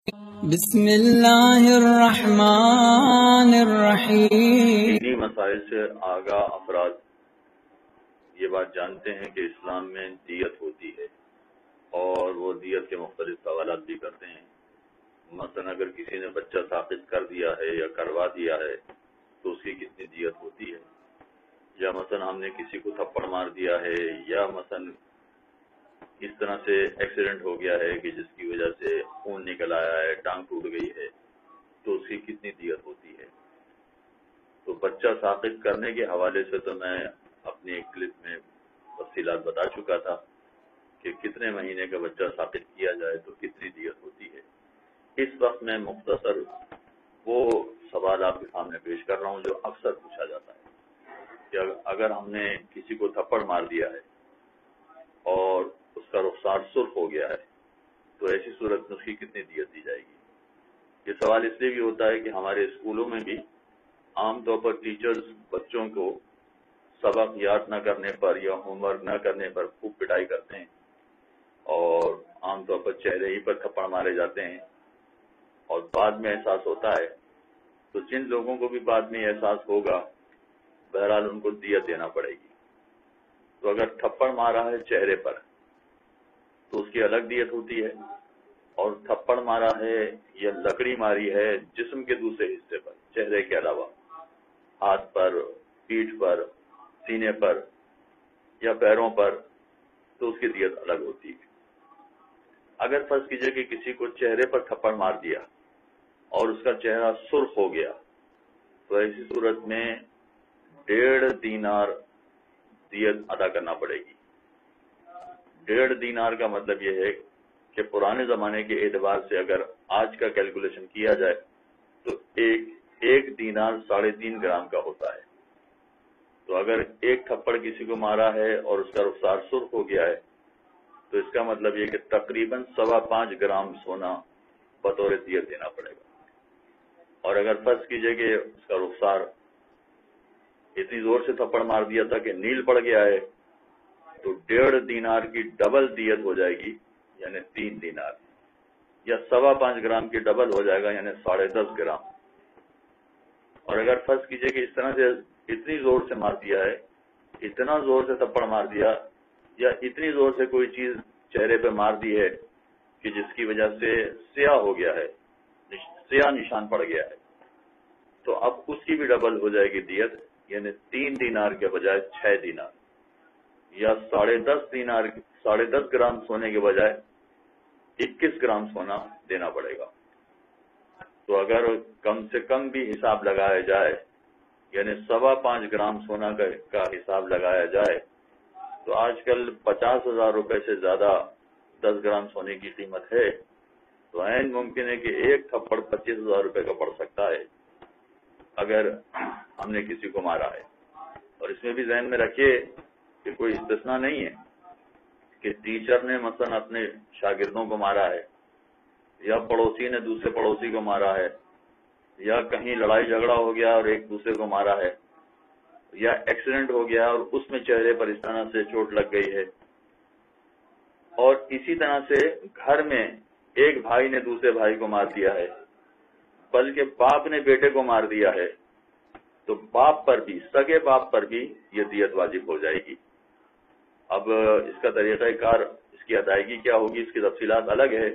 بسم اللہ الرحمن الرحیم۔ دینی مسائل سے آگاہ افراد یہ بات جانتے ہیں کہ اسلام میں دیت ہوتی ہے اور وہ دیت کے مختلف سوالات بھی کرتے ہیں۔ مثلا اگر کسی نے بچہ ساقط کر دیا ہے یا کروا دیا ہے تو اس کی کتنی دیت ہوتی ہے، یا مثلا ہم نے کسی کو تھپڑ مار دیا ہے، یا مثلا اس طرح سے ایکسیڈنٹ ہو گیا ہے کہ جس کی وجہ سے خون نکل آیا ہے، ٹانگ ٹوٹ گئی ہے، تو اس کی کتنی دیت ہوتی ہے۔ تو بچہ ساقط کرنے کے حوالے سے تو میں اپنی ایک کلپ میں تفصیلات بتا چکا تھا کہ کتنے مہینے کا بچہ ساقط کیا جائے تو کتنی دیت ہوتی ہے۔ اس وقت میں مختصر وہ سوال آپ کے سامنے پیش کر رہا ہوں جو اکثر پوچھا جاتا ہے کہ اگر ہم نے کسی کو تھپڑ مار دیا ہے اور اس کا رخسار سرخ ہو گیا ہے تو ایسی صورت میں اس کی کتنی دیت دی جائے گی۔ یہ سوال اس لیے بھی ہوتا ہے کہ ہمارے اسکولوں میں بھی عام طور پر ٹیچرز بچوں کو سبق یاد نہ کرنے پر یا ہوم ورک نہ کرنے پر خوب پٹائی کرتے ہیں اور عام طور پر چہرے ہی پر تھپڑ مارے جاتے ہیں، اور بعد میں احساس ہوتا ہے تو جن لوگوں کو بھی بعد میں احساس ہوگا بہرحال ان کو دیت دینا پڑے گی۔ تو اگر تھپڑ مارا ہے چہرے پر تو اس کی الگ دیت ہوتی ہے، اور تھپڑ مارا ہے یا لکڑی ماری ہے جسم کے دوسرے حصے پر چہرے کے علاوہ، ہاتھ پر، پیٹھ پر، سینے پر یا پیروں پر، تو اس کی دیت الگ ہوتی ہے۔ اگر فرض کیجئے کہ کسی کو چہرے پر تھپڑ مار دیا اور اس کا چہرہ سرخ ہو گیا تو ایسی صورت میں 1.5 دینار دیت ادا کرنا پڑے گی۔ 1.5 دینار کا مطلب یہ ہے کہ پرانے زمانے کے اعتبار سے اگر آج کا کیلکولیشن کیا جائے تو ایک دینار 3.5 گرام کا ہوتا ہے۔ تو اگر ایک تھپڑ کسی کو مارا ہے اور اس کا رخسار سرخ ہو گیا ہے تو اس کا مطلب یہ کہ تقریباً 5.25 گرام سونا بطور دیت دینا پڑے گا۔ اور اگر فرض کیجئے کہ اس کا رخسار اتنی زور سے تھپڑ مار دیا تھا کہ نیل پڑ گیا ہے تو 1.5 دینار کی ڈبل دیت ہو جائے گی، یعنی 3 دینار، یا 5.25 گرام کی ڈبل ہو جائے گا، یعنی 10.5 گرام۔ اور اگر فرض کیجئے کہ اس طرح سے اتنی زور سے مار دیا ہے، اتنا زور سے تھپڑ مار دیا یا اتنی زور سے کوئی چیز چہرے پہ مار دی ہے کہ جس کی وجہ سے سیاہ ہو گیا ہے، سیاہ نشان پڑ گیا ہے، تو اب اس کی بھی ڈبل ہو جائے گی دیت، یعنی 3 دینار کے بجائے 6 دینار، یا 10.5 گرام سونے کے بجائے 21 گرام سونا دینا پڑے گا۔ تو اگر کم سے کم بھی حساب لگایا جائے، یعنی 5.25 گرام سونا کا حساب لگایا جائے تو آج کل 50,000 روپے سے زیادہ 10 گرام سونے کی قیمت ہے، تو عین ممکن ہے کہ ایک تھپڑ 25,000 روپے کا پڑ سکتا ہے اگر ہم نے کسی کو مارا ہے۔ اور اس میں بھی ذہن میں رکھیے کہ کوئی استثناء نہیں ہے کہ ٹیچر نے مثلا اپنے شاگردوں کو مارا ہے، یا پڑوسی نے دوسرے پڑوسی کو مارا ہے، یا کہیں لڑائی جھگڑا ہو گیا اور ایک دوسرے کو مارا ہے، یا ایکسیڈنٹ ہو گیا اور اس میں چہرے پر اس طرح سے چوٹ لگ گئی ہے، اور اسی طرح سے گھر میں ایک بھائی نے دوسرے بھائی کو مار دیا ہے، بلکہ باپ نے بیٹے کو مار دیا ہے، تو باپ پر بھی، سگے باپ پر بھی یہ دیت واجب ہو جائے گی۔ اب اس کا طریقہ کار، اس کی ادائیگی کیا ہوگی، اس کی تفصیلات الگ ہے،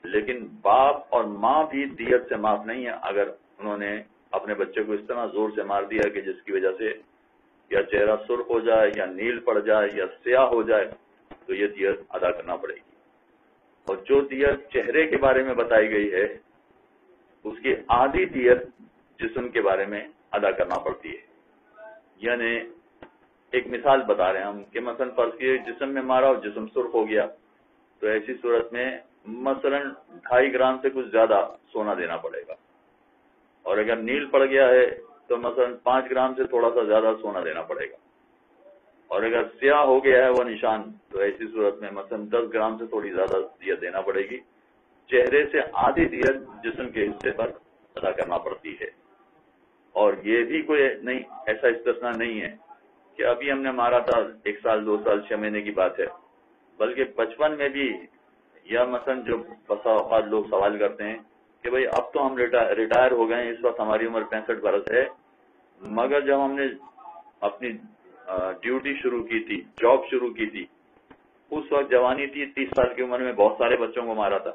لیکن باپ اور ماں بھی دیت سے معاف نہیں ہے اگر انہوں نے اپنے بچے کو اس طرح زور سے مار دیا کہ جس کی وجہ سے یا چہرہ سرخ ہو جائے یا نیل پڑ جائے یا سیاہ ہو جائے، تو یہ دیت ادا کرنا پڑے گی۔ اور جو دیت چہرے کے بارے میں بتائی گئی ہے اس کی آدھی دیت جسم کے بارے میں ادا کرنا پڑتی ہے۔ یعنی ایک مثال بتا رہے ہیں ہم کہ مثلا فرض کیے جسم میں مارا اور جسم سرخ ہو گیا، تو ایسی صورت میں مثلا 2.5 گرام سے کچھ زیادہ سونا دینا پڑے گا، اور اگر نیل پڑ گیا ہے تو مثلا 5 گرام سے تھوڑا سا زیادہ سونا دینا پڑے گا، اور اگر سیاہ ہو گیا ہے وہ نشان تو ایسی صورت میں مثلا 10 گرام سے تھوڑی زیادہ دیت دینا پڑے گی۔ چہرے سے آدھی دیت جسم کے حصے پر ادا کرنا پڑتی ہے۔ اور یہ بھی کوئی نہیں، ایسا استثناء نہیں ہے کہ ابھی ہم نے مارا تھا 1 سال 2 سال 6 مہینے کی بات ہے، بلکہ بچپن میں بھی یا مثلا جو بسا اوقات لوگ سوال کرتے ہیں کہ بھئی اب تو ہم ریٹائر ہو گئے ہیں، اس وقت ہماری عمر 65 برس ہے، مگر جب ہم نے اپنی ڈیوٹی شروع کی تھی، جاب شروع کی تھی، اس وقت جوانی تھی، 30 سال کی عمر میں بہت سارے بچوں کو مارا تھا.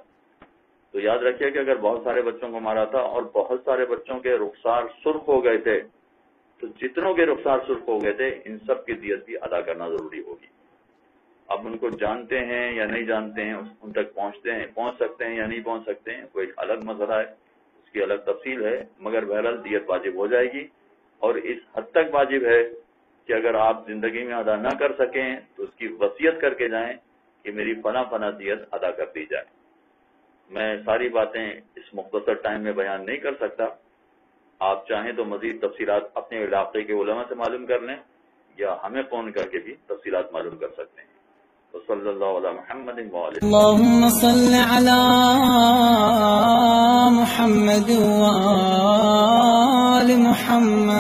تو یاد رکھیے کہ اگر بہت سارے بچوں کو مارا تھا اور بہت سارے بچوں کے رخسار سرخ ہو گئے تھے، تو جتنوں کے رخسار سرخ ہو گئے تھے ان سب کی دیت بھی ادا کرنا ضروری ہوگی. اب ان کو جانتے ہیں یا نہیں جانتے ہیں، ان تک پہنچ سکتے ہیں یا نہیں پہنچ سکتے ہیں، کوئی الگ مسئلہ ہے، اس کی الگ تفصیل ہے، مگر بہرحال دیت واجب ہو جائے گی. اور اس حد تک واجب ہے کہ اگر آپ زندگی میں ادا نہ کر سکیں تو اس کی وصیت کر کے جائیں کہ میری فلاں دیت ادا کر دی جائے. میں ساری باتیں اس مختصر ٹائم میں بیان نہیں کر سکتا. آپ چاہیں تو مزید تفصیلات اپنے علاقے کے علماء سے معلوم کر لیں یا ہمیں فون کر کے بھی تفصیلات معلوم کر سکتے ہیں. وصلی اللہ علی محمد وآلہ. اللهم صل على محمد وآل محمد.